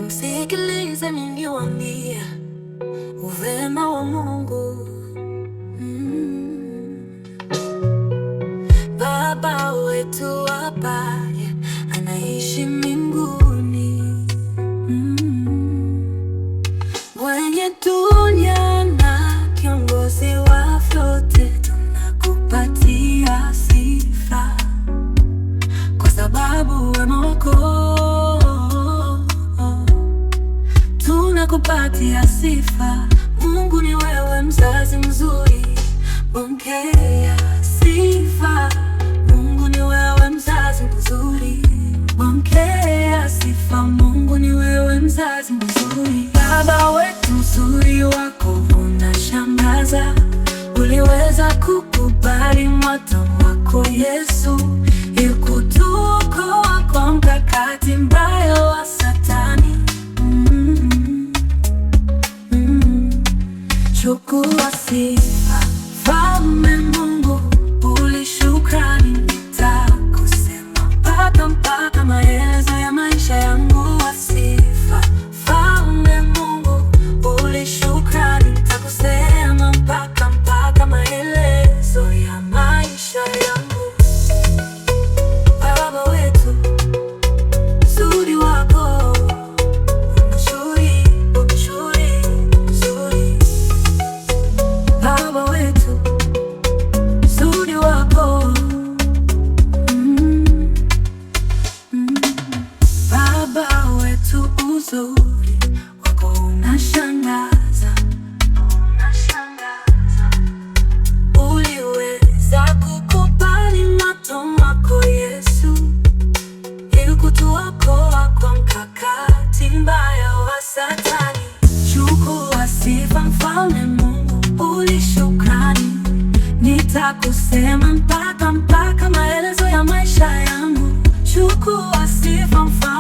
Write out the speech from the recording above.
Msikilize niwaambie uwema wa Mungu. Baba wetu ambaye anaishi mbinguni, mwenye dunia na kiongozi wa vyote, tunakupatia sifa kwa sababu wema wako. Tunakupatia sifa, Mungu ni wewe mzazi mzuri. Pokea sifa, Mungu ni wewe mzazi mzuri. Pokea sifa, Mungu ni wewe mzazi mzuri. Baba wetu, uzuri wako unashangaza. Uliweza kukubali moto wako Yesu, ili kutuokoa kwa mkakati mbaya wa Satani. Chukua sifa, Mfalme Mungu, ulishukrani. Nitakusema mpaka maelezo ya maisha yangu. Sifa, Mfalme Mungu, ulishukrani. Nitakusema mpaka maelezo ya maisha yangu. Baba wetu, uzuri wako mzuri. Baba wetu, uzuri wako Baba wetu, uzuri wako unashangaza. Uliweza kukubali moto wako Yesu, ili kutuokoa kwa mkakati mbaya wa Satani. Chukua sifa, Mfalme Mungu, ulishukrani. Nitakusema mpaka maelezo ya maisha yangu. Chukua sifa, Mfalme